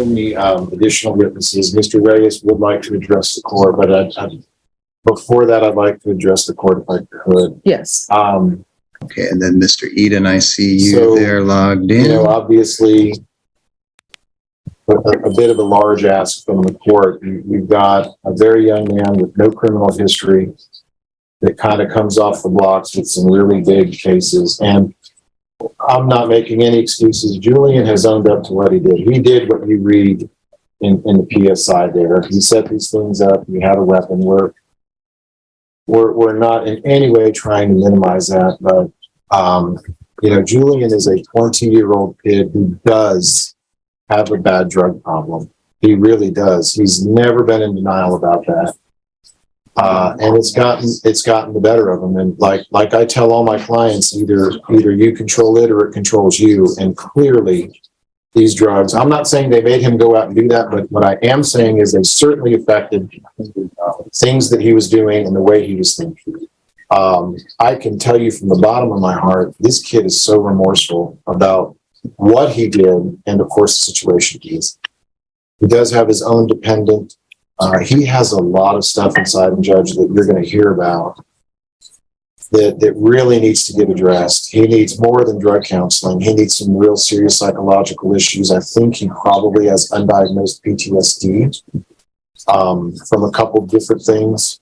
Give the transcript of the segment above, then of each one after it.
any additional witnesses. Mr. Reyes would like to address the court, but before that, I'd like to address the court if I could. Yes. Okay, and then Mr. Eden, I see you there logged in. You know, obviously, a bit of a large ask from the court. You've got a very young man with no criminal history that kind of comes off the blocks with some really big cases. And I'm not making any excuses. Julian has owned up to what he did. He did what you read in the PSI there. He set these things up. He had a weapon. We're not in any way trying to minimize that, but you know, Julian is a 20-year-old kid who does have a bad drug problem. He really does. He's never been in denial about that. And it's gotten the better of him. And like I tell all my clients, either you control it or it controls you. And clearly these drugs, I'm not saying they made him go out and do that, but what I am saying is they certainly affected things that he was doing and the way he was thinking. I can tell you from the bottom of my heart, this kid is so remorseful about what he did and, of course, the situation he is. He does have his own dependent. He has a lot of stuff inside him, Judge, that you're going to hear about that really needs to get addressed. He needs more than drug counseling. He needs some real serious psychological issues. I think he probably has undiagnosed PTSD from a couple different things.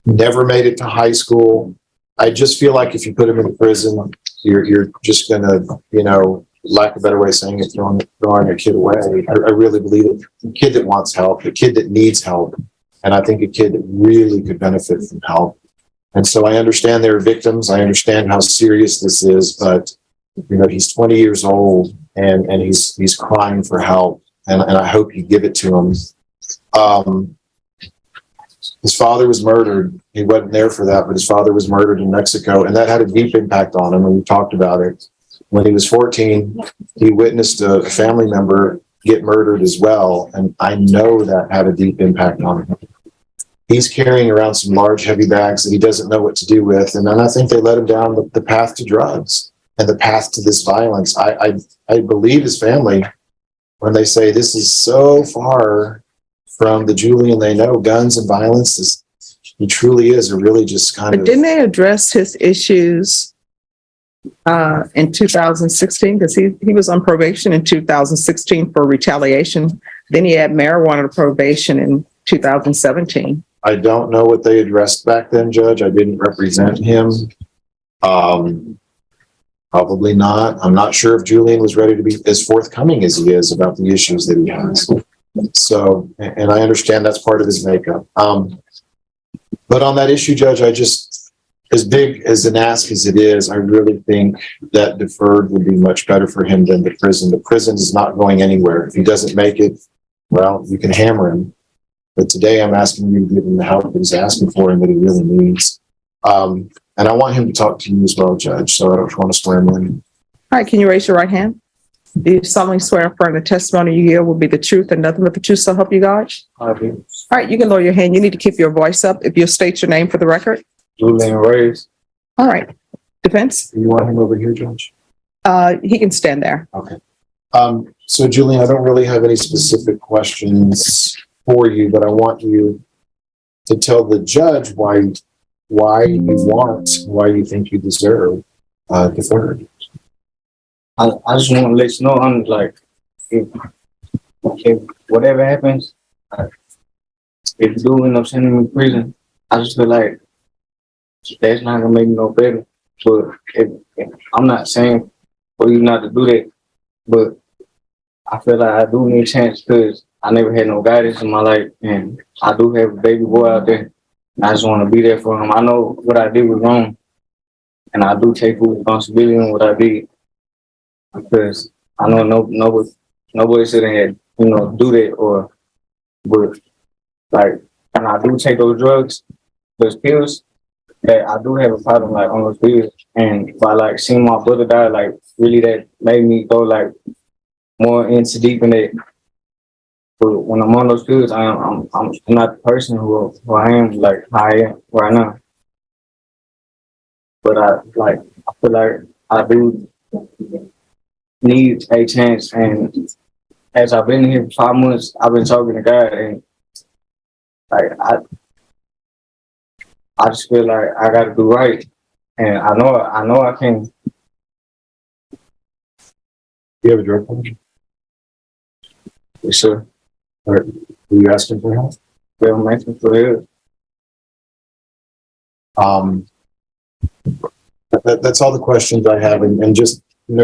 Never made it to high school. I just feel like if you put him in prison, you're just going to, you know, lack of a better way of saying it, throwing a kid away. I really believe it. A kid that wants help, a kid that needs help, and I think a kid that really could benefit from help. And so I understand there are victims. I understand how serious this is, but you know, he's 20 years old and he's crying for help, and I hope you give it to him. His father was murdered. He wasn't there for that, but his father was murdered in Mexico, and that had a deep impact on him, and we talked about it. When he was 14, he witnessed a family member get murdered as well, and I know that had a deep impact on him. He's carrying around some large, heavy bags that he doesn't know what to do with, and then I think they led him down the path to drugs and the path to this violence. I believe his family when they say this is so far from the Julian they know, guns and violence. He truly is a really just kind of... But didn't they address his issues in 2016? Because he was on probation in 2016 for retaliation. Then he had marijuana probation in 2017. I don't know what they addressed back then, Judge. I didn't represent him. Probably not. I'm not sure if Julian was ready to be as forthcoming as he is about the issues that he has. So, and I understand that's part of his makeup. But on that issue, Judge, I just, as big as an ask as it is, I really think that deferred would be much better for him than the prison. The prison is not going anywhere. If he doesn't make it, well, you can hammer him. But today I'm asking you to give him the help that he's asking for and that he really needs. And I want him to talk to you as well, Judge, so I don't want to swear him in. All right, can you raise your right hand? Do you solemnly swear affirm the testimony you hear will be the truth and nothing but the truth, so help you God? I do. All right, you can lower your hand. You need to keep your voice up if you'll state your name for the record. Julian Reyes. All right. Defense? Do you want him over here, Judge? He can stand there. Okay. So Julian, I don't really have any specific questions for you, but I want you to tell the judge why you think you deserve deferred. I just want to let you know, I'm like, if whatever happens, if you do end up sending me to prison, I just feel like that's not gonna make me no better. But if I'm not saying for you not to do that, but I feel like I do need a chance because I never had no guidance in my life, and I do have a baby boy out there. And I just want to be there for him. I know what I did was wrong, and I do take full responsibility on what I did. Because I know nobody shouldn't have, do that but like, and I do take those drugs, those pills, that I do have a problem like on those pills. And by like seeing my brother die, like really that made me go like more into deep in it. But when I'm on those pills, I'm not the person who I am, like how I am right now. But I feel like I do need a chance, and as I've been here for 5 months, I've been talking to God, and like I just feel like I got to do right, and I know I can. You have a drug problem? Yes, sir. Are you asking for help? Well, I'm asking for help. That's all the questions I have, and just,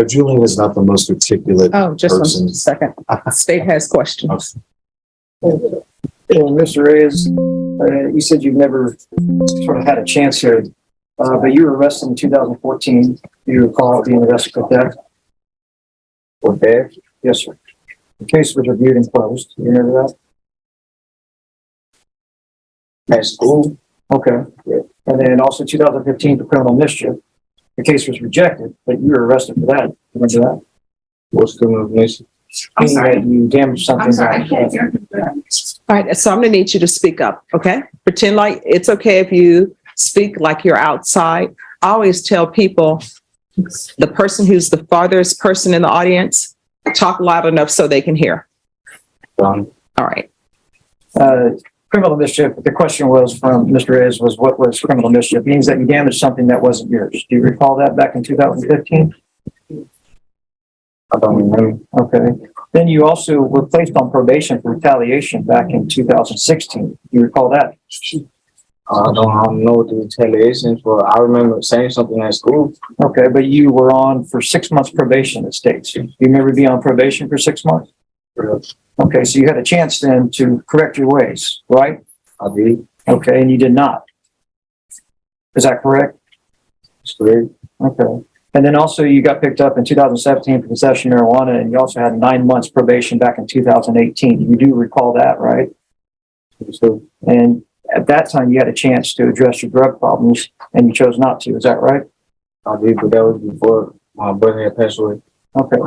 Julian is not the most articulate Oh, just person. one second. State has questions. Mr. Reyes, you said you've never sort of had a chance here, but you were arrested in 2014. Do you recall being arrested for theft? For theft? Yes, sir. The case was reviewed and closed. You remember that? At school? Okay. And then also 2015 for criminal mischief. The case was rejected, but you were arrested for that. Remember that? What's criminal mischief? Meaning that you damaged something. All right, so I'm gonna need you to speak up, okay? Pretend like it's okay if you speak like you're outside. I always tell people, the person who's the farthest person in the audience, talk loud enough so they can hear. All right. Criminal mischief, the question was from Mr. Reyes was, what was criminal mischief? It means that you damaged something that wasn't yours. Do you recall that back in 2015? I don't remember. Okay. Then you also were placed on probation for retaliation back in 2016. Do you recall that? I don't know what the retaliation for. I remember saying something at school. Okay, but you were on for 6 months probation, it states. Do you remember being on probation for 6 months? Yes. Okay, so you had a chance then to correct your ways, right? I did. Okay, and you did not. Is that correct? It's correct. Okay. And then also you got picked up in 2017 for possession of marijuana, and you also had 9 months probation back in 2018. You do recall that, right? So And at that time, you had a chance to address your drug problems, and you chose not to. Is that right? I did, but that was before my brother had passed away. Okay.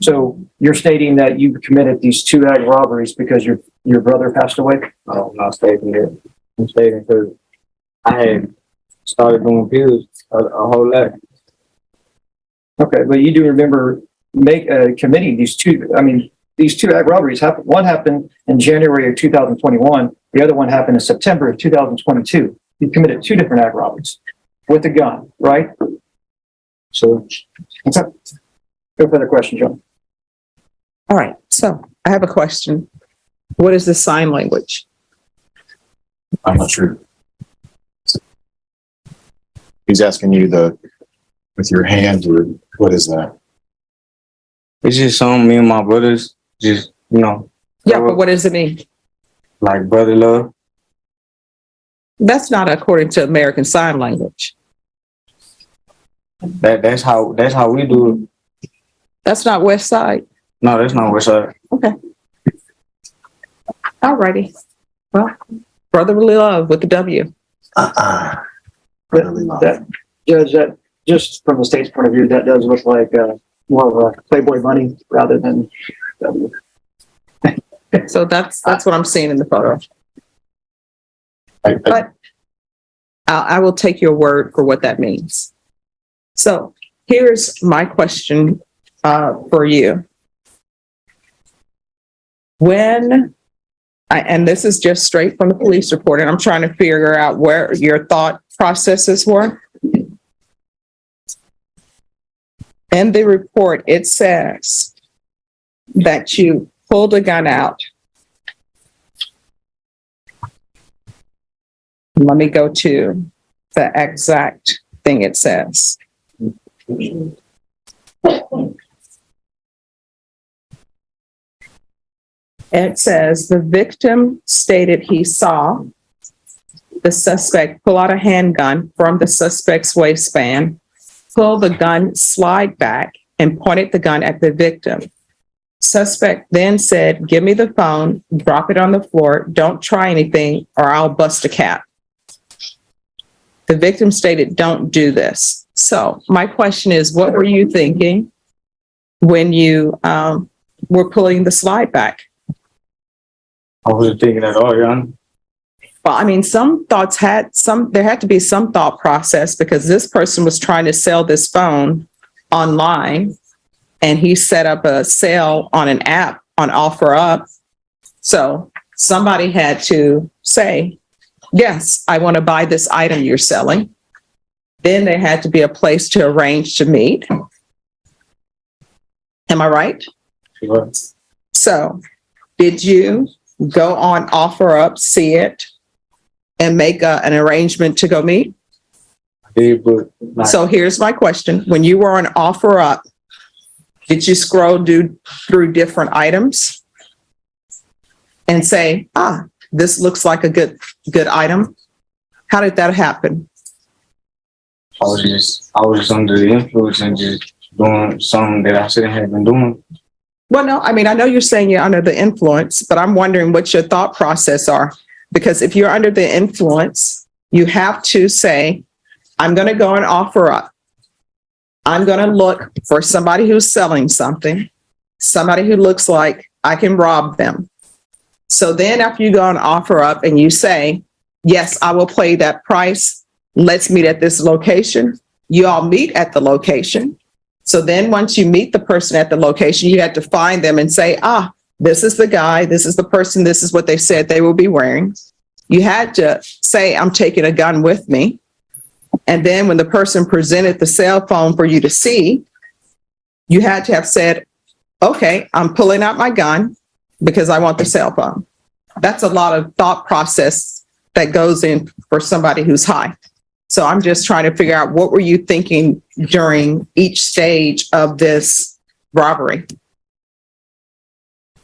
So you're stating that you committed these 2 ag robberies because your brother passed away? I'm not stating that. I'm stating because I had started doing pills a whole lot. Okay, but you do remember committing these two ag robberies happened. One happened in January of 2021. The other one happened in September of 2022. You committed 2 different ag robberies with a gun, right? So Okay. Go for the question, John. All right, so I have a question. What is the sign language? I'm not sure. He's asking you with your hand, or what is that? it's just something me and my brothers just, Yeah, but what does it mean? like brother love. That's not according to American Sign Language. That's how we do it. That's not West Side. No, that's not what's up. All righty. Well, brotherly love with the W. Brotherly love. That, Judge, that just from the state's point of view, that does look like more of a Playboy bunny rather than. So that's what I'm seeing in the photo. I But I will take your word for what that means. So here's my question for you. And this is just straight from the police report, and I'm trying to figure out where your thought processes were. In the report, it says that you pulled a gun out. Let me go to the exact thing it says. It says the victim stated he saw the suspect pull out a handgun from the suspect's waistband, pull the gun, slide back, and pointed the gun at the victim. Suspect then said, "Give me the phone, drop it on the floor, don't try anything or I'll bust a cap." The victim stated, "Don't do this." So my question is, what were you thinking when you were pulling the slide back? I wasn't thinking at all, young. Well, I mean, there had to be some thought process because this person was trying to sell this phone online and he set up a sale on an app on OfferUp. So somebody had to say, yes, I want to buy this item you're selling. Then there had to be a place to arrange to meet. Am I right? Sure. So did you go on OfferUp, see it, and make an arrangement to go meet? Yeah, but like, So here's my question. When you were on OfferUp, did you scroll through different items and say, this looks like a good item? How did that happen? I was just under the influence and just doing something that I shouldn't have been doing. Well, no, I mean, I know you're saying you're under the influence, but I'm wondering what your thought process are. Because if you're under the influence, you have to say, I'm going to go and OfferUp. I'm going to look for somebody who's selling something, somebody who looks like I can rob them. So then after you go and OfferUp and you say, yes, I will pay that price. Let's meet at this location. You all meet at the location. So then once you meet the person at the location, you had to find them and say, this is the guy, this is the person, this is what they said they will be wearing. You had to say, I'm taking a gun with me. And then when the person presented the cell phone for you to see, you had to have said, okay, I'm pulling out my gun because I want the cell phone. That's a lot of thought process that goes in for somebody who's high. So I'm just trying to figure out, what were you thinking during each stage of this robbery?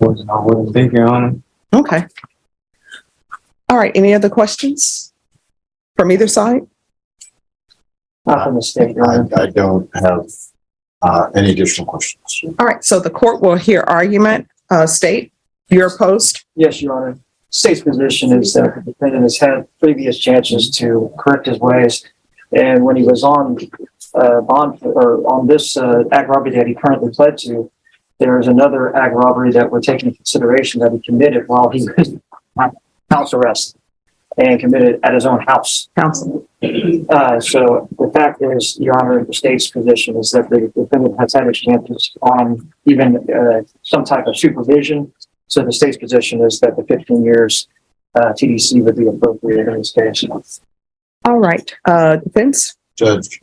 I wasn't thinking on it. Okay. All right. Any other questions from either side? Not from the state, Your Honor. I don't have any additional questions. All right. So the court will hear argument. State, you're opposed? Yes, Your Honor. State's position is that the defendant has had previous chances to correct his ways. And when he was on bond or on this ag robbery that he currently pled to, there is another ag robbery that we're taking into consideration that he committed while he was on house arrest and committed at his own house. Counsel. So the fact is, Your Honor, the state's position is that the defendant has had his chances on even some type of supervision. So the state's position is that the 15 years TDC would be appropriate in this case. All right. Defense? Judge,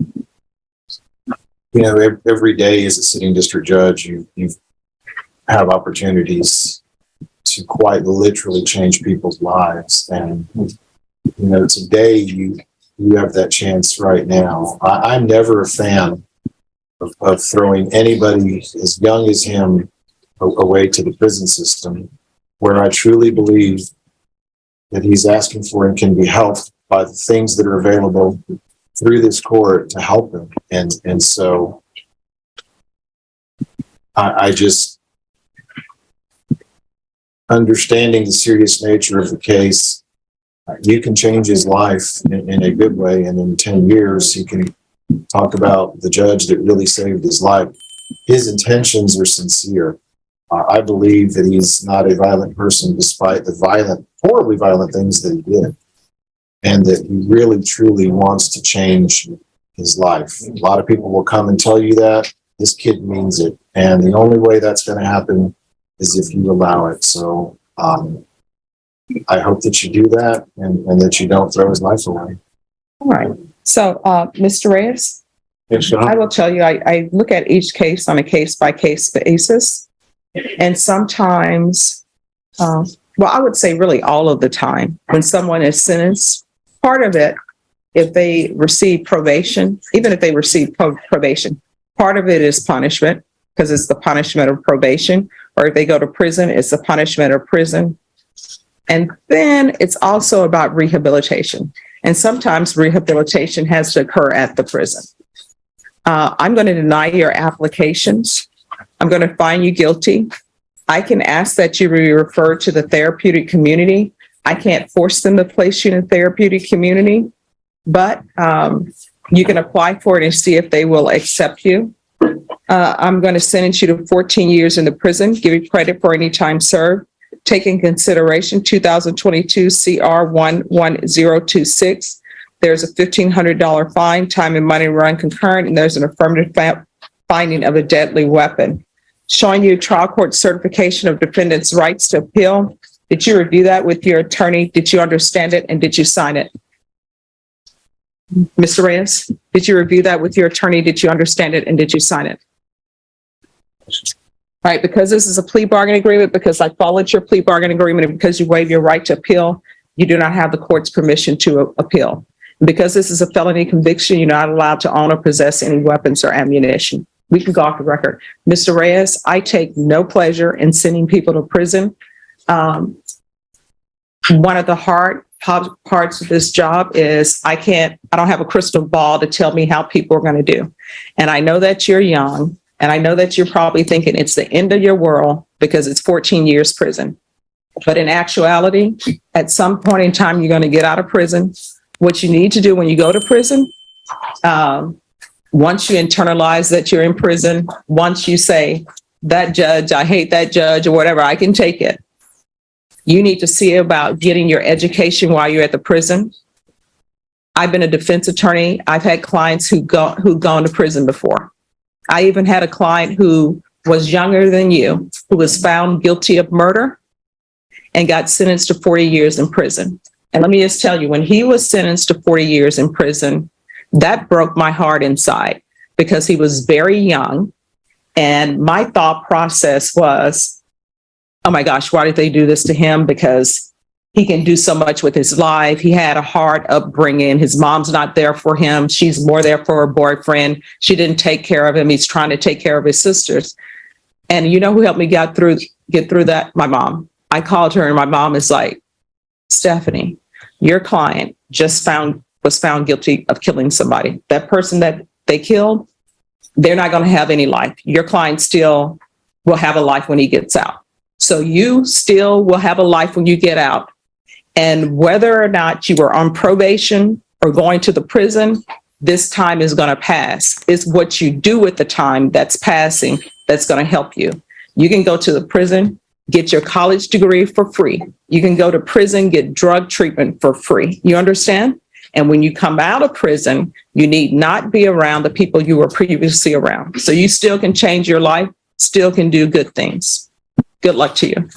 every day as a sitting district judge, you have opportunities to quite literally change people's lives. And, today you have that chance right now. I'm never a fan of throwing anybody as young as him away to the prison system, where I truly believe that he's asking for and can be helped by the things that are available through this court to help him. And so I just, understanding the serious nature of the case, you can change his life in a good way. And in 10 years, he can talk about the judge that really saved his life. His intentions are sincere. I believe that he's not a violent person despite the horribly violent things that he did. And that he really, truly wants to change his life. A lot of people will come and tell you that. This kid means it. And the only way that's going to happen is if you allow it. So I hope that you do that and that you don't throw his life away. All right. So, Mr. Reyes, Yes, Your I Honor. will tell you, I look at each case on a case-by-case basis. And sometimes, I would say really all of the time, when someone is sentenced, part of it, if they receive probation, even if they receive probation, part of it is punishment, because it's the punishment of probation. Or if they go to prison, it's the punishment of prison. And then it's also about rehabilitation. And sometimes rehabilitation has to occur at the prison. I'm going to deny your applications. I'm going to find you guilty. I can ask that you be referred to the therapeutic community. I can't force them to place you in a therapeutic community, but you can apply for it and see if they will accept you. I'm going to sentence you to 14 years in the prison, give you credit for any time served. Take in consideration 2022 CR 11026. There's a $1,500 fine, time and money run concurrent, and there's an affirmative finding of a deadly weapon. showing you trial court certification of defendant's rights to appeal. Did you review that with your attorney? Did you understand it and did you sign it? Mr. Reyes, did you review that with your attorney? Did you understand it and did you sign it? All right, because this is a plea bargaining agreement, because I followed your plea bargaining agreement, and because you waive your right to appeal, you do not have the court's permission to appeal. Because this is a felony conviction, you're not allowed to own or possess any weapons or ammunition. We can go off the record. Mr. Reyes, I take no pleasure in sending people to prison. One of the hard parts of this job is I don't have a crystal ball to tell me how people are going to do. And I know that you're young, and I know that you're probably thinking it's the end of your world because it's 14 years prison. But in actuality, at some point in time, you're going to get out of prison. What you need to do when you go to prison, once you internalize that you're in prison, once you say, that judge, I hate that judge, or whatever, I can take it. You need to see about getting your education while you're at the prison. I've been a defense attorney. I've had clients who've gone to prison before. I even had a client who was younger than you, who was found guilty of murder and got sentenced to 40 years in prison. And let me just tell you, when he was sentenced to 40 years in prison, that broke my heart inside because he was very young. And my thought process was, oh my gosh, why did they do this to him? Because he can do so much with his life. He had a hard upbringing. His mom's not there for him. She's more there for her boyfriend. She didn't take care of him. He's trying to take care of his sisters. And you know who helped me get through that? My mom. I called her and my mom is like, Stephanie, your client was found guilty of killing somebody. That person that they killed, they're not going to have any life. Your client still will have a life when he gets out. So you still will have a life when you get out. And whether or not you were on probation or going to the prison, this time is going to pass. It's what you do with the time that's passing that's going to help you. You can go to the prison, get your college degree for free. You can go to prison, get drug treatment for free. You understand? And when you come out of prison, you need not be around the people you were previously around. So you still can change your life, still can do good things. Good luck to you.